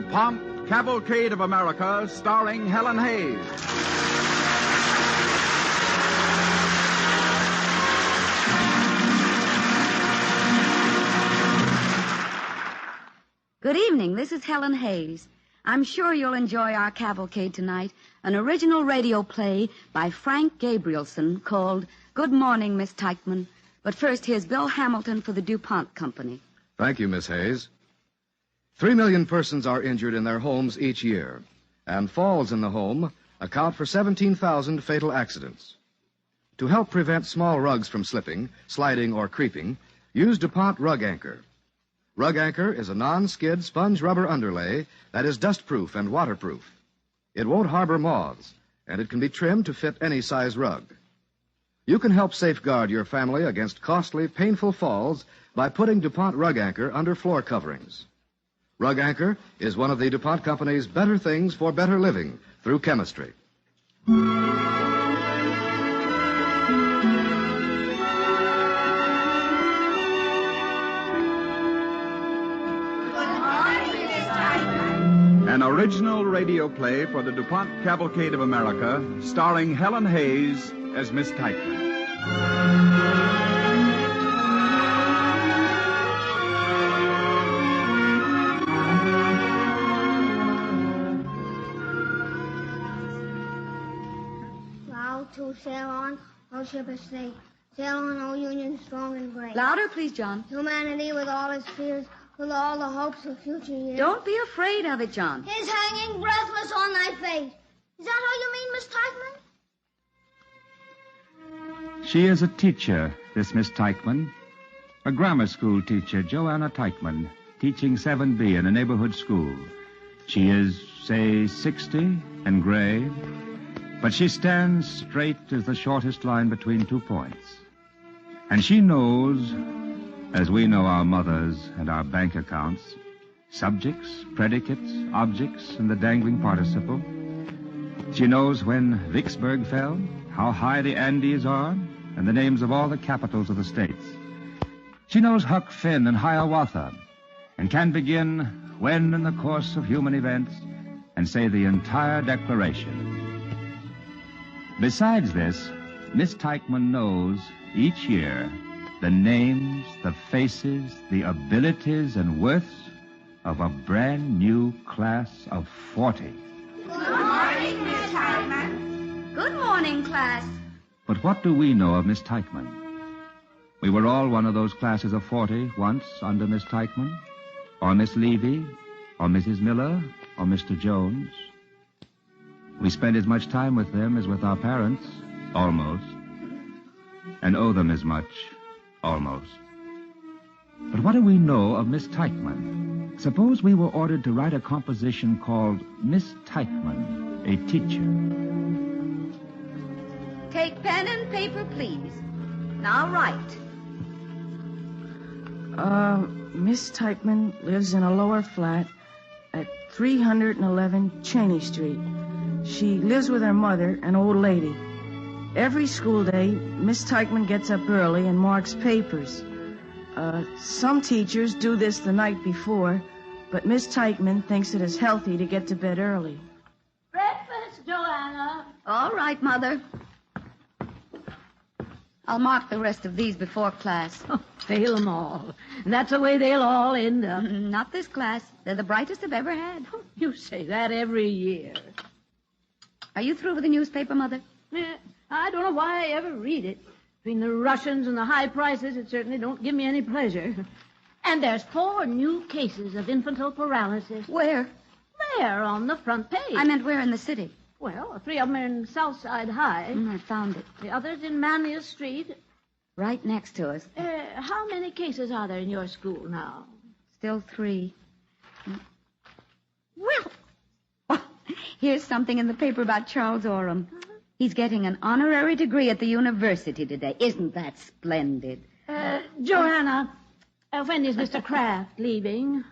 DuPont Cavalcade of America, starring Helen Hayes. Good evening. This is Helen Hayes. I'm sure you'll enjoy our cavalcade tonight, an original radio play by Frank Gabrielson called Good Morning, Miss Tyckman. But first, here's Bill Hamilton for the DuPont Company. Thank you, Miss Hayes. 3 million persons are injured in their homes each year, and falls in the home account for 17,000 fatal accidents. To help prevent small rugs from slipping, sliding, or creeping, use DuPont Rug Anchor. Rug Anchor is a non-skid sponge rubber underlay that is dust-proof and waterproof. It won't harbor moths, and it can be trimmed to fit any size rug. You can help safeguard your family against costly, painful falls by putting DuPont Rug Anchor under floor coverings. Rug Anchor is one of the DuPont Company's better things for better living through chemistry. An original radio play for the DuPont Cavalcade of America, starring Helen Hayes as Miss Tyckman. Loud to sail on, O ship of state. Sail on, O Union, strong and brave. Louder, please, John. Humanity with all its fears, with all the hopes of future years. Don't be afraid of it, John. Is hanging breathless on thy fate. Is that all you mean, Miss Tyckman? She is a teacher, this Miss Tyckman. A grammar school teacher, Joanna Tyckman, teaching 7B in a neighborhood school. She is, say, 60 and gray, but she stands straight as the shortest line between 2 points. And she knows, as we know our mothers and our bank accounts, subjects, predicates, objects, and the dangling participle. She knows when Vicksburg fell, how high the Andes are, and the names of all the capitals of the states. She knows Huck Finn and Hiawatha, and can begin when in the course of human events and say the entire Declaration. Besides this, Miss Tyckman knows each year the names, the faces, the abilities, and worths of a brand new class of 40. Good morning, Miss Tyckman. Good morning, class. But what do we know of Miss Tyckman? We were all one of those classes of 40 once under Miss Tyckman, or Miss Levy, or Mrs. Miller, or Mr. Jones. We spent as much time with them as with our parents, almost, and owe them as much, almost. But what do we know of Miss Tyckman? Suppose we were ordered to write a composition called Miss Tyckman, a Teacher. Take pen and paper, please. Now write. Miss Tyckman lives in a lower flat at 311 Cheney Street. She lives with her mother, an old lady. Every school day, Miss Tyckman gets up early and marks papers. Some teachers do this the night before, but Miss Tyckman thinks it is healthy to get to bed early. Breakfast, Joanna. All right, Mother. I'll mark the rest of these before class. Oh, fail them all. And that's the way they'll all end up. Not this class. They're the brightest I've ever had. You say that every year. Are you through with the newspaper, Mother? I don't know why I ever read it. Between the Russians and the high prices, it certainly don't give me any pleasure. And there's 4 new cases of infantile paralysis. Where? There, on the front page. I meant where in the city? Well, 3 of them are in Southside High. I found it. The others in Manlius Street. Right next to us. How many cases are there in your school now? Still 3. Well, here's something in the paper about Charles Orham. He's getting an honorary degree at the university today. Isn't that splendid? Joanna, when is Mr. Kraft leaving?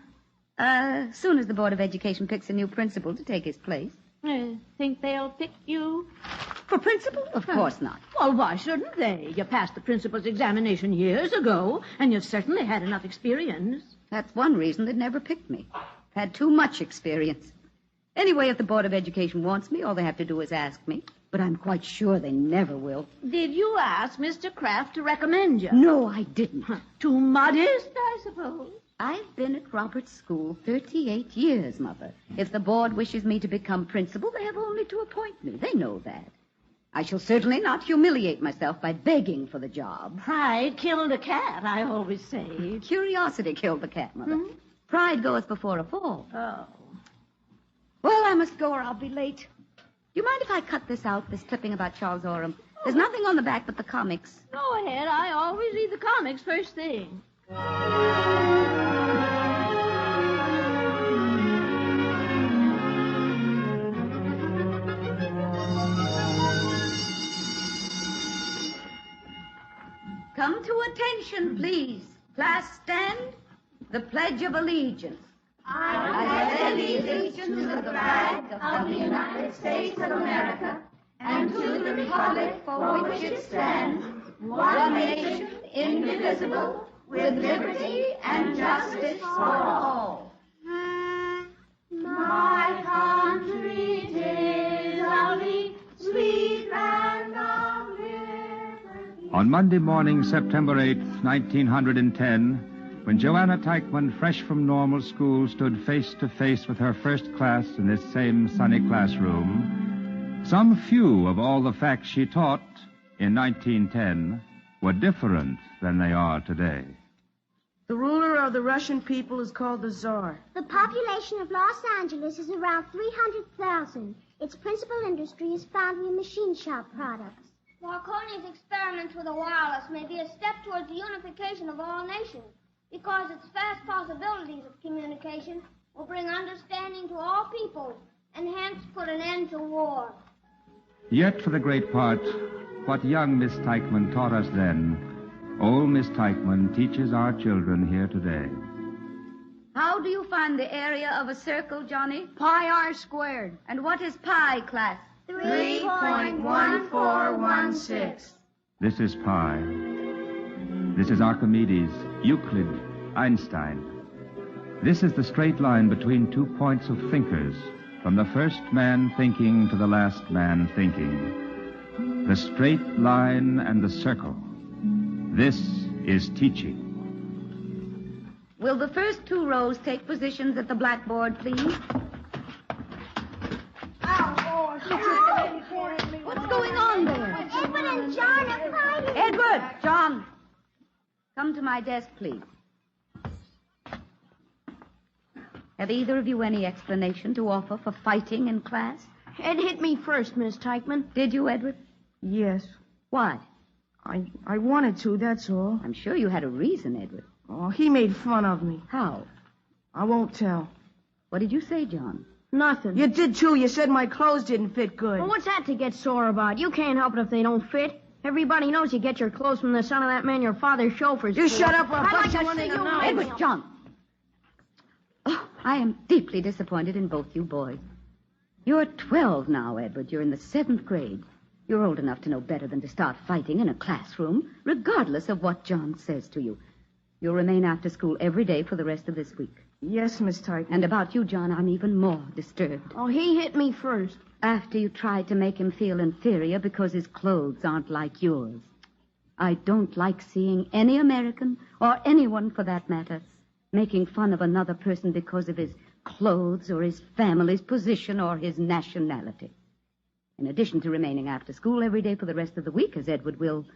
Soon as the Board of Education picks a new principal to take his place. Think they'll pick you? For principal? Of course not. Well, why shouldn't they? You passed the principal's examination years ago, and you've certainly had enough experience. That's one reason they'd never picked me. Had too much experience. Anyway, if the Board of Education wants me, all they have to do is ask me. But I'm quite sure they never will. Did you ask Mr. Kraft to recommend you? No, I didn't. Too modest, I suppose. I've been at Robert's school 38 years, Mother. If the board wishes me to become principal, they have only to appoint me. They know that. I shall certainly not humiliate myself by begging for the job. Pride killed a cat, I always say. Curiosity killed the cat, Mother. Pride goeth before a fall. Oh. Well, I must go or I'll be late. Do you mind if I cut this out, this clipping about Charles Orem? There's nothing on the back but the comics. Go ahead. I always read the comics first thing. Come to attention, please. Class, stand. The Pledge of Allegiance. I pledge allegiance to the flag of the United States of America and to the republic for which it stands, one nation, indivisible, with liberty and justice for all. My country, 'tis of thee, sweet land of liberty. On Monday morning, September 8th, 1910, when Joanna Tyckman, fresh from normal school, stood face to face with her first class in this same sunny classroom, some few of all the facts she taught in 1910 were different than they are today. The ruler of the Russian people is called the Tsar. The population of Los Angeles is around 300,000. Its principal industry is foundry and machine shop products. Marconi's experiments with the wireless may be a step towards the unification of all nations, because its vast possibilities of communication will bring understanding to all peoples and hence put an end to war. Yet, for the great part, what young Miss Tyckman taught us then, old Miss Tyckman teaches our children here today. How do you find the area of a circle, Johnny? Pi r squared. And what is pi, class? 3.1416. This is pi. This is Archimedes, Euclid, Einstein. This is the straight line between 2 points of thinkers, from the first man thinking to the last man thinking. The straight line and the circle. This is teaching. Will the first 2 rows take positions at the blackboard, please? What's going on there? Edward and John are fighting. Edward! John! Come to my desk, please. Have either of you any explanation to offer for fighting in class? Ed hit me first, Miss Tyckman. Did you, Edward? Yes. Why? I wanted to, that's all. I'm sure you had a reason, Edward. Oh, he made fun of me. How? I won't tell. What did you say, John? Nothing. You did, too. You said my clothes didn't fit good. Well, what's that to get sore about? You can't help it if they don't fit. Everybody knows you get your clothes from the son of that man your father chauffeurs. You shut up or I'll I'd punch like you to in see the you nose. Edward, John! Oh, I am deeply disappointed in both you boys. You're 12 now, Edward. You're in the 7th grade. You're old enough to know better than to start fighting in a classroom, regardless of what John says to you. You'll remain after school every day for the rest of this week. Yes, Miss Tyckman. And about you, John, I'm even more disturbed. Oh, he hit me first. After you tried to make him feel inferior because his clothes aren't like yours. I don't like seeing any American, or anyone for that matter, making fun of another person because of his clothes or his family's position or his nationality. In addition to remaining after school every day for the rest of the week, as Edward will,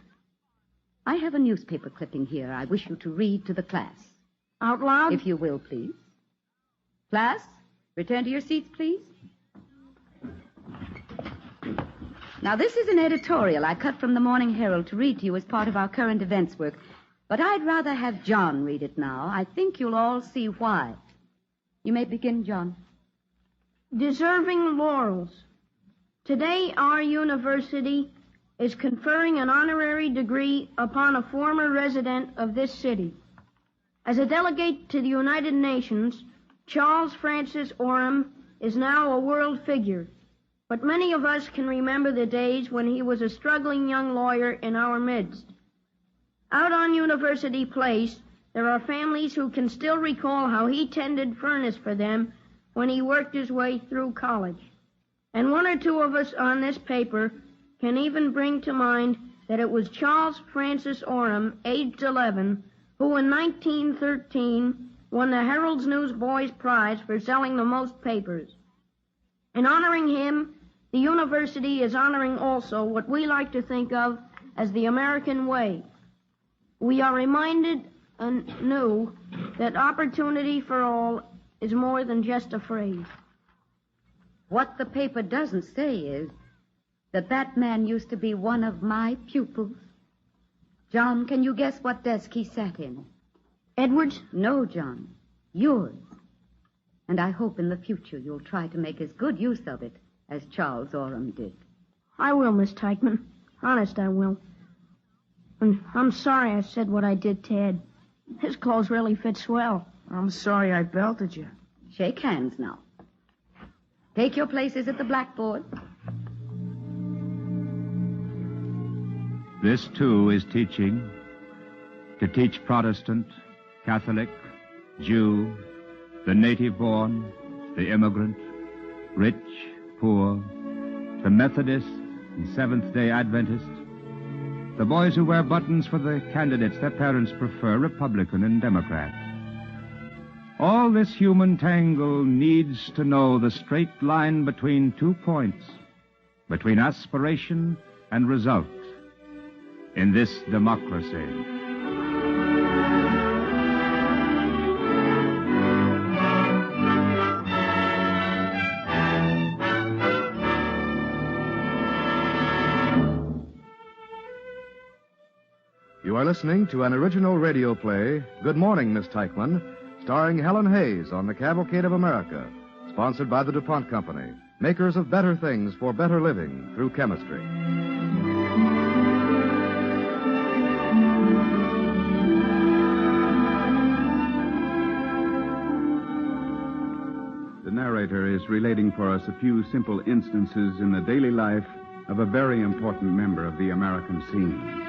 I have a newspaper clipping here I wish you to read to the class. Out loud? If you will, please. Class, return to your seats, please. Now, this is an editorial I cut from the Morning Herald to read to you as part of our current events work. But I'd rather have John read it now. I think you'll all see why. You may begin, John. Deserving laurels. Today, our university is conferring an honorary degree upon a former resident of this city. As a delegate to the United Nations, Charles Francis Orem is now a world figure. But many of us can remember the days when he was a struggling young lawyer in our midst. Out on University Place, There are families who can still recall how he tended furnace for them when he worked his way through college. And one or two of us on this paper can even bring to mind that it was Charles Francis Orem, aged 11, who in 1913 won the Herald's Newsboys Prize for selling the most papers. In honoring him, the university is honoring also what we like to think of as the American way. We are reminded anew that opportunity for all is more than just a phrase. What the paper doesn't say is that man used to be one of my pupils. John, can you guess what desk he sat in? Edwards? No, John. Yours. And I hope in the future you'll try to make as good use of it as Charles Orem did. I will, Miss Tyckman. Honest, I will. And I'm sorry I said what I did, Ted. His clothes really fit swell. I'm sorry I belted you. Shake hands now. Take your places at the blackboard. This, too, is teaching. To teach Protestant, Catholic, Jew, the native-born, the immigrant, rich, poor, the Methodist and Seventh-day Adventist, the boys who wear buttons for the candidates their parents prefer, Republican and Democrat. All this human tangle needs to know the straight line between 2 points, between aspiration and result, in this democracy. You are listening to an original radio play, Good Morning, Miss Tyckman, starring Helen Hayes on the Cavalcade of America, sponsored by the DuPont Company, makers of better things for better living through chemistry. The narrator is relating for us a few simple instances in the daily life of a very important member of the American scene.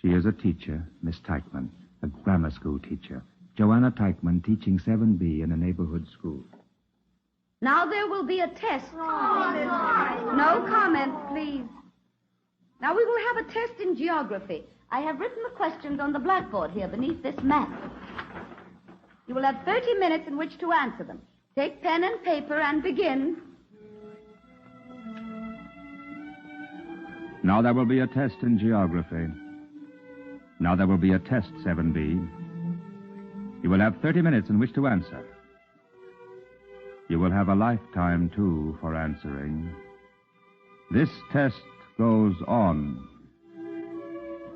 She is a teacher, Miss Tyckman, a grammar school teacher. Joanna Tyckman, teaching 7B in a neighborhood school. Now there will be a test. No comments, please. Now we will have a test in geography. I have written the questions on the blackboard here beneath this map. You will have 30 minutes in which to answer them. Take pen and paper and begin. Now there will be a test in geography. Now there will be a test, 7B. You will have 30 minutes in which to answer. You will have a lifetime, too, for answering. This test goes on.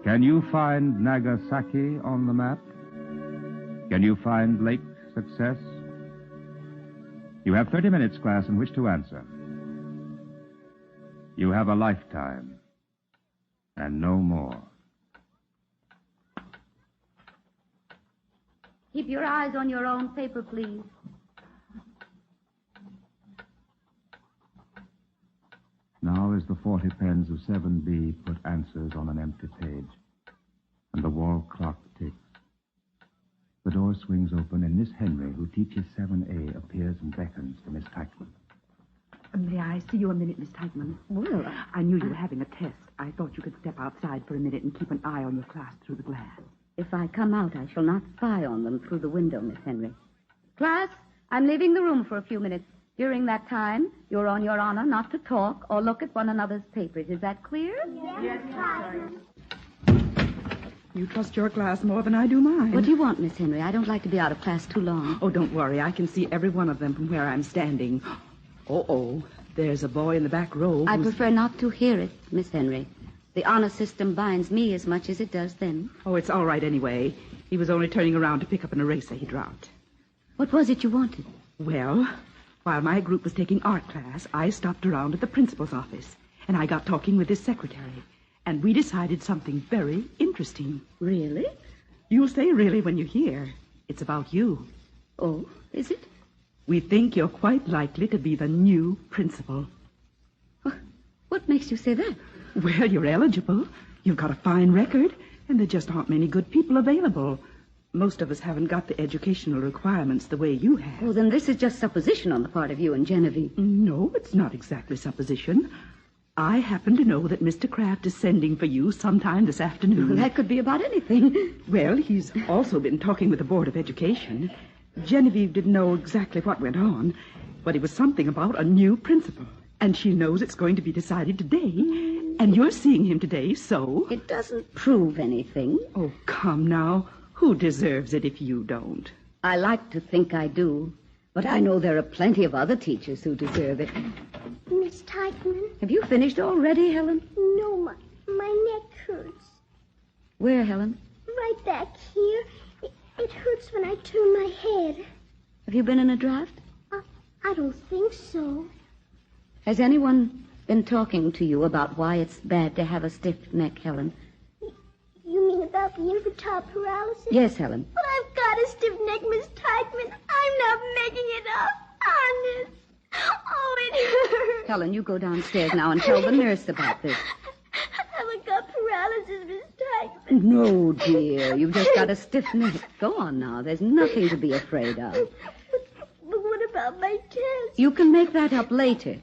Can you find Nagasaki on the map? Can you find Lake Success? You have 30 minutes, class, in which to answer. You have a lifetime, and no more. Keep your eyes on your own paper, please. Now, as the 40 pens of 7B put answers on an empty page, and the wall clock ticks, the door swings open, and Miss Henry, who teaches 7A, appears and beckons to Miss Tyckman. May I see you a minute, Miss Tyckman? Well, I knew you were having a test. I thought you could step outside for a minute and keep an eye on your class through the glass. if I come out, I shall not spy on them through the window, Miss Henry. Class, I'm leaving the room for a few minutes. During that time, you're on your honor not to talk or look at one another's papers. Is that clear? Yes, sir. You trust your class more than I do mine. What do you want, Miss Henry? I don't like to be out of class too long. Oh, don't worry. I can see every one of them from where I'm standing. Oh, there's a boy in the back row. I prefer not to hear it, Miss Henry. The honor system binds me as much as it does them. Oh, it's all right anyway. He was only turning around to pick up an eraser he dropped. What was it you wanted? Well, while my group was taking art class, I stopped around at the principal's office, and I got talking with his secretary, and we decided something very interesting. Really? You'll say really when you hear. It's about you. Oh, is it? We think you're quite likely to be the new principal. What makes you say that? Well, you're eligible. You've got a fine record, and there just aren't many good people available. Most of us haven't got the educational requirements the way you have. Oh, then this is just supposition on the part of you and Genevieve. No, it's not exactly supposition. I happen to know that Mr. Kraft is sending for you sometime this afternoon. Well, that could be about anything. Well, he's also been talking with the Board of Education. Genevieve didn't know exactly what went on, but it was something about a new principal. And she knows it's going to be decided today. And you're seeing him today, so... It doesn't prove anything. Oh, come now. Who deserves it if you don't? I like to think I do. But I know there are plenty of other teachers who deserve it. Miss Tyckman? Have you finished already, Helen? No, my neck hurts. Where, Helen? Right back here. It hurts when I turn my head. Have you been in a draft? I don't think so. Has anyone been talking to you about why it's bad to have a stiff neck, Helen? You mean about the infantile paralysis? Yes, Helen. But I've got a stiff neck, Miss Tyckman. I'm not making it up. Honest. Oh, it hurts. Helen, you go downstairs now and tell the nurse about this. I haven't got paralysis, Miss Tyckman. No, dear. You've just got a stiff neck. Go on now. There's nothing to be afraid of. But what about my test? You can make that up later.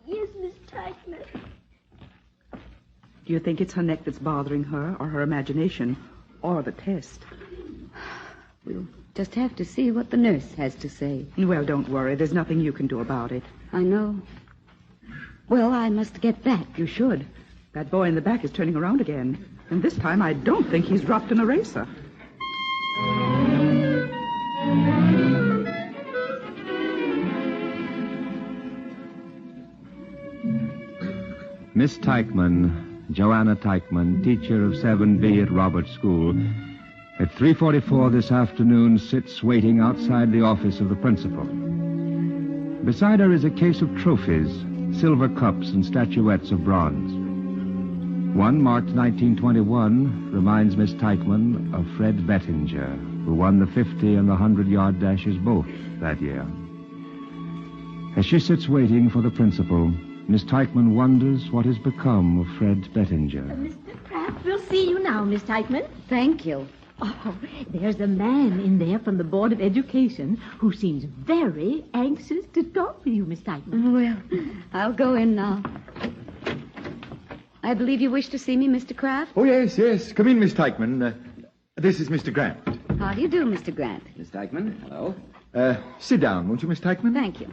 Yes, Miss Tyckman. Do you think it's her neck that's bothering her, or her imagination, or the test? We'll just have to see what the nurse has to say. Well, don't worry. There's nothing you can do about it. I know. Well, I must get back. You should. That boy in the back is turning around again. And this time I don't think he's dropped an eraser. Miss Tyckman, Joanna Tyckman, teacher of 7B at Roberts School, at 3:44 this afternoon sits waiting outside the office of the principal. Beside her is a case of trophies, silver cups and statuettes of bronze. One, marked 1921, reminds Miss Tyckman of Fred Bettinger, who won the 50 and the 100-yard dashes both that year. As she sits waiting for the principal, Miss Tyckman wonders what has become of Fred Bettinger. Mr. Kraft, we'll see you now, Miss Tyckman. Thank you. Oh, there's a man in there from the Board of Education who seems very anxious to talk to you, Miss Tyckman. Well, I'll go in now. I believe you wish to see me, Mr. Kraft? Oh, yes. Come in, Miss Tyckman. This is Mr. Grant. How do you do, Mr. Grant? Miss Tyckman, hello. Sit down, won't you, Miss Tyckman? Thank you.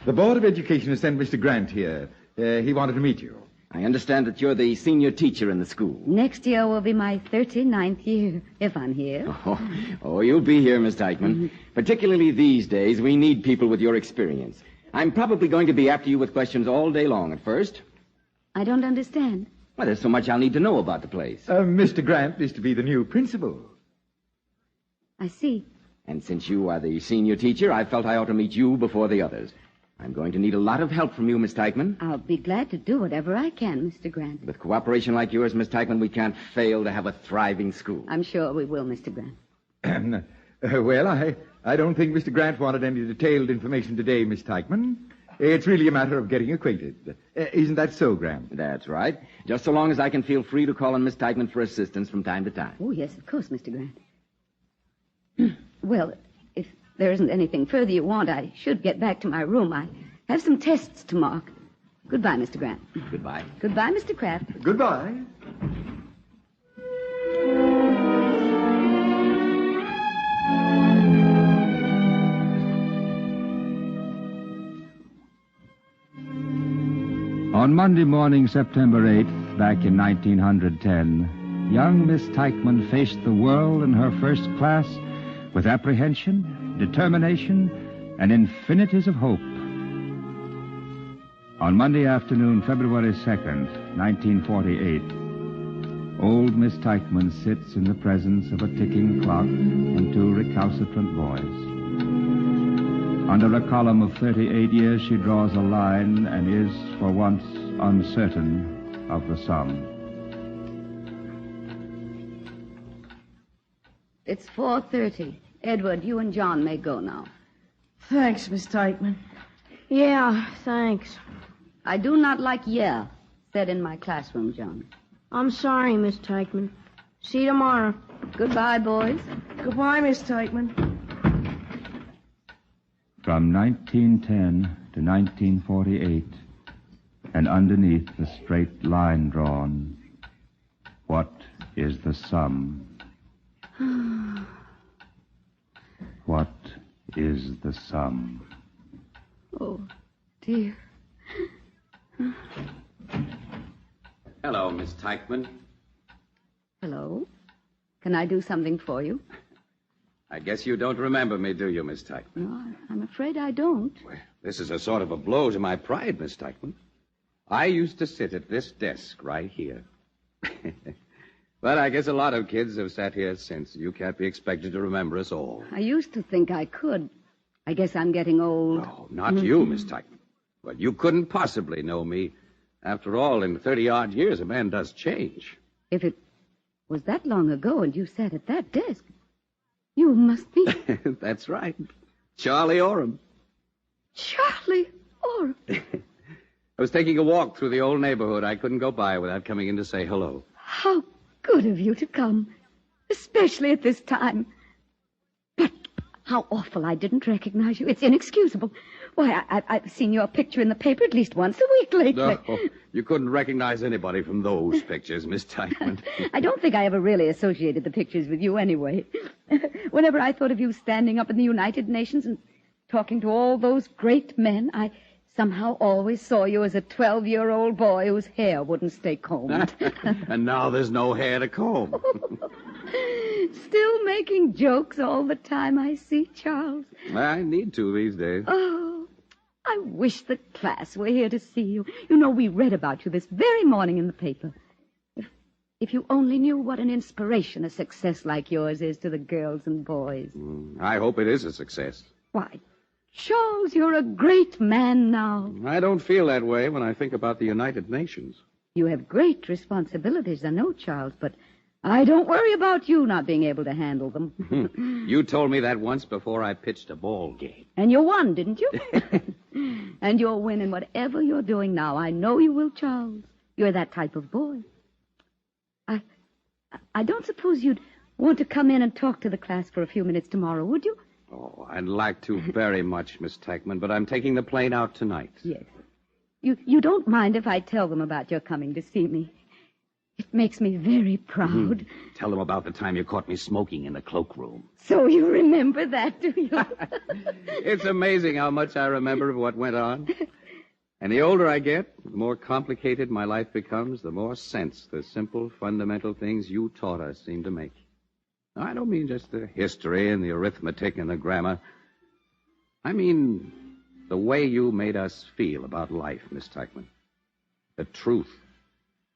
The Board of Education has sent Mr. Grant here. He wanted to meet you. I understand that you're the senior teacher in the school. Next year will be my 39th year, if I'm here. Oh, you'll be here, Miss Tyckman. Mm-hmm. Particularly these days, we need people with your experience. I'm probably going to be after you with questions all day long at first. I don't understand. Well, there's so much I'll need to know about the place. Mr. Grant is to be the new principal. I see. And since you are the senior teacher, I felt I ought to meet you before the others. I'm going to need a lot of help from you, Miss Tyckman. I'll be glad to do whatever I can, Mr. Grant. With cooperation like yours, Miss Tyckman, we can't fail to have a thriving school. I'm sure we will, Mr. Grant. Well, I don't think Mr. Grant wanted any detailed information today, Miss Tyckman. It's really a matter of getting acquainted. Isn't that so, Grant? That's right. Just so long as I can feel free to call on Miss Tyckman for assistance from time to time. Oh, yes, of course, Mr. Grant. Well, if there isn't anything further you want, I should get back to my room. I have some tests to mark. Goodbye, Mr. Grant. Goodbye. Goodbye, Mr. Kraft. Goodbye. On Monday morning, September 8th, back in 1910, young Miss Tyckman faced the world in her first class with apprehension, determination, and infinities of hope. On Monday afternoon, February 2nd, 1948, old Miss Tyckman sits in the presence of a ticking clock and two recalcitrant boys. Under a column of 38 years, she draws a line and is, for once, uncertain of the sum. It's 4:30. Edward, you and John may go now. Thanks, Miss Tyckman. Yeah, thanks. I do not like yeah said in my classroom, John. I'm sorry, Miss Tyckman. See you tomorrow. Goodbye, boys. Goodbye, Miss Tyckman. From 1910 to 1948, and underneath the straight line drawn, what is the sum? What is the sum? Oh, dear. Hello, Miss Tyckman. Hello. Can I do something for you? I guess you don't remember me, do you, Miss Tyckman? No, I'm afraid I don't. Well, this is a sort of a blow to my pride, Miss Tyckman. I used to sit at this desk right here. But I guess a lot of kids have sat here since. You can't be expected to remember us all. I used to think I could. I guess I'm getting old. No, not you, Miss Tyckman. But you couldn't possibly know me. After all, in 30-odd years, a man does change. If it was that long ago and you sat at that desk, you must be... That's right. Charlie Orham. Charlie Orham. I was taking a walk through the old neighborhood. I couldn't go by without coming in to say hello. How good of you to come, especially at this time. But how awful I didn't recognize you. It's inexcusable. Why, I've seen your picture in the paper at least once a week lately. No, you couldn't recognize anybody from those pictures, Miss Tyckman. I don't think I ever really associated the pictures with you anyway. Whenever I thought of you standing up in the United Nations and talking to all those great men, I somehow always saw you as a 12-year-old boy whose hair wouldn't stay combed. And now there's no hair to comb. Still making jokes all the time, I see, Charles. I need to these days. Oh, I wish the class were here to see you. You know, we read about you this very morning in the paper. If you only knew what an inspiration a success like yours is to the girls and boys. I hope it is a success. Why, Charles, you're a great man now. I don't feel that way when I think about the United Nations. You have great responsibilities, I know, Charles, but I don't worry about you not being able to handle them. You told me that once before I pitched a ball game. And you won, didn't you? And you'll win in whatever you're doing now. I know you will, Charles. You're that type of boy. I don't suppose you'd want to come in and talk to the class for a few minutes tomorrow, would you? Oh, I'd like to very much, Miss Tyckman, but I'm taking the plane out tonight. Yes. You don't mind if I tell them about your coming to see me. It makes me very proud. Tell them about the time you caught me smoking in the cloakroom. So you remember that, do you? It's amazing how much I remember of what went on. And the older I get, the more complicated my life becomes, the more sense the simple, fundamental things you taught us seem to make. Now, I don't mean just the history and the arithmetic and the grammar. I mean the way you made us feel about life, Miss Tyckman. The truth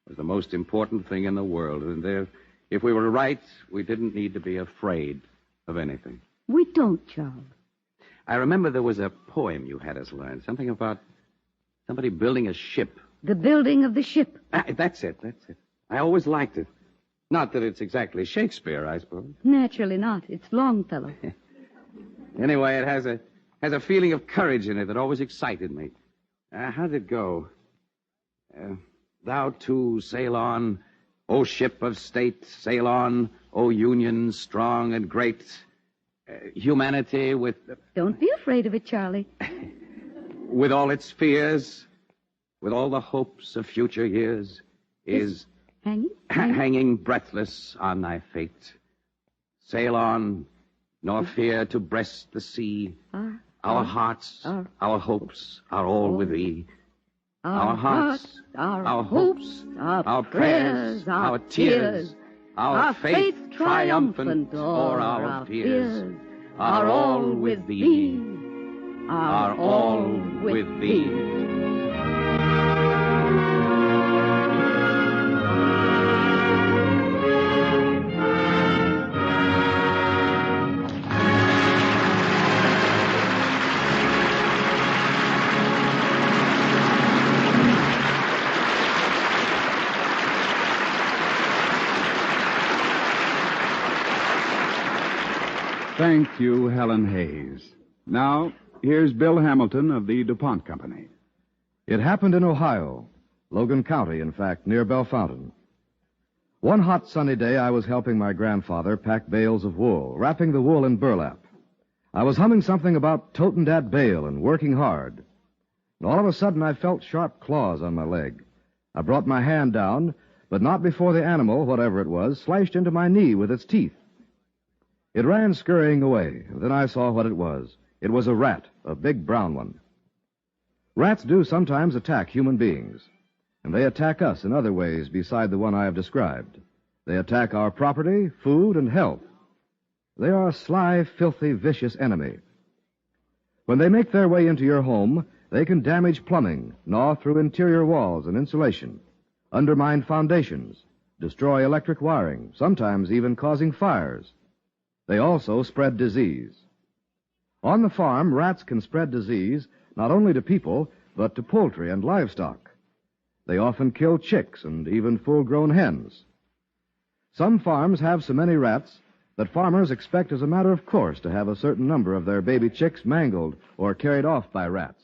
was the most important thing in the world. And if we were right, we didn't need to be afraid of anything. We don't, Charles. I remember there was a poem you had us learn, something about somebody building a ship. The building of the ship. That's it. I always liked it. Not that it's exactly Shakespeare, I suppose. Naturally not. It's Longfellow. Anyway, it has a feeling of courage in it that always excited me. How did it go? Thou too sail on, O ship of state, sail on, O Union strong and great. Humanity with... Don't be afraid of it, Charlie. With all its fears, with all the hopes of future years, is... Hanging breathless on thy fate. Sail on, nor fear to breast the sea. Our hearts, our hopes are all with thee. Our hearts, our hopes, our prayers, our tears, our faith triumphant o'er our fears, are all with thee. Are all with thee. Thank you, Helen Hayes. Now, here's Bill Hamilton of the DuPont Company. It happened in Ohio, Logan County, in fact, near Bellefontaine. One hot sunny day, I was helping my grandfather pack bales of wool, wrapping the wool in burlap. I was humming something about totin' dat bale and working hard. And all of a sudden, I felt sharp claws on my leg. I brought my hand down, but not before the animal, whatever it was, slashed into my knee with its teeth. It ran scurrying away, and then I saw what it was. It was a rat, a big brown one. Rats do sometimes attack human beings, and they attack us in other ways beside the one I have described. They attack our property, food, and health. They are a sly, filthy, vicious enemy. When they make their way into your home, they can damage plumbing, gnaw through interior walls and insulation, undermine foundations, destroy electric wiring, sometimes even causing fires. They also spread disease. On the farm, rats can spread disease not only to people, but to poultry and livestock. They often kill chicks and even full-grown hens. Some farms have so many rats that farmers expect as a matter of course to have a certain number of their baby chicks mangled or carried off by rats.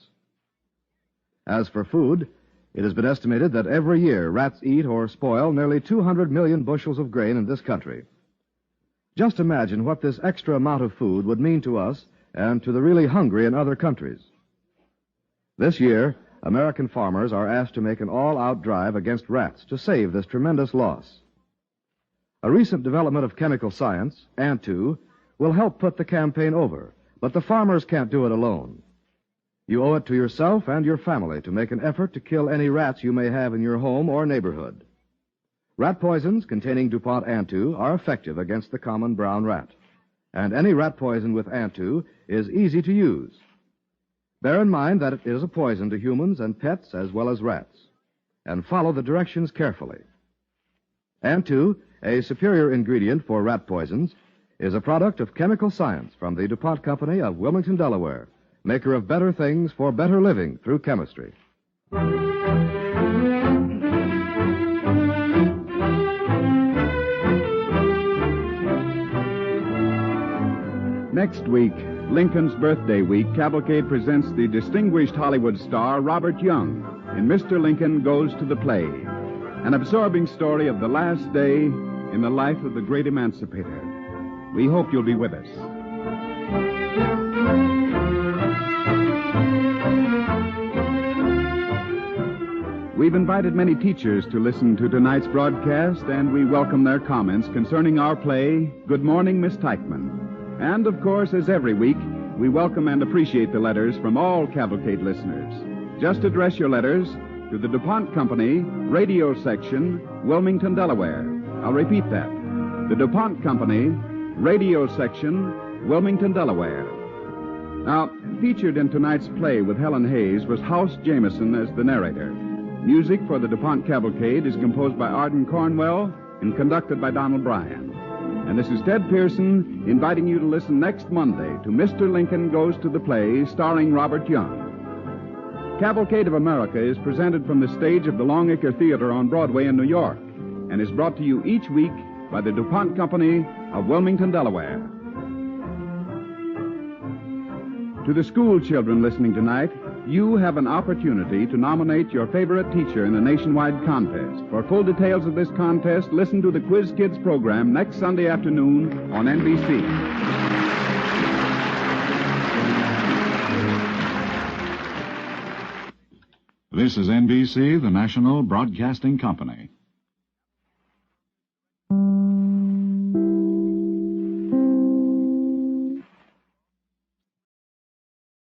As for food, it has been estimated that every year rats eat or spoil nearly 200 million bushels of grain in this country. Just imagine what this extra amount of food would mean to us and to the really hungry in other countries. This year, American farmers are asked to make an all-out drive against rats to save this tremendous loss. A recent development of chemical science, Antu, will help put the campaign over, but the farmers can't do it alone. You owe it to yourself and your family to make an effort to kill any rats you may have in your home or neighborhood. Rat poisons containing DuPont Antu are effective against the common brown rat, and any rat poison with Antu is easy to use. Bear in mind that it is a poison to humans and pets as well as rats, and follow the directions carefully. Antu, a superior ingredient for rat poisons, is a product of chemical science from the DuPont Company of Wilmington, Delaware, maker of better things for better living through chemistry. Next week, Lincoln's birthday week, Cavalcade presents the distinguished Hollywood star Robert Young in Mr. Lincoln Goes to the Play, an absorbing story of the last day in the life of the great emancipator. We hope you'll be with us. We've invited many teachers to listen to tonight's broadcast, and we welcome their comments concerning our play, Good Morning, Miss Tyckman. And, of course, as every week, we welcome and appreciate the letters from all Cavalcade listeners. Just address your letters to the DuPont Company, Radio Section, Wilmington, Delaware. I'll repeat that. The DuPont Company, Radio Section, Wilmington, Delaware. Now, featured in tonight's play with Helen Hayes was House Jameson as the narrator. Music for the DuPont Cavalcade is composed by Arden Cornwell and conducted by Donald Bryan. And this is Ted Pearson inviting you to listen next Monday to Mr. Lincoln Goes to the Play, starring Robert Young. Cavalcade of America is presented from the stage of the Longacre Theater on Broadway in New York and is brought to you each week by the DuPont Company of Wilmington, Delaware. To the school children listening tonight, you have an opportunity to nominate your favorite teacher in a nationwide contest. For full details of this contest, listen to the Quiz Kids program next Sunday afternoon on NBC. This is NBC, the National Broadcasting Company.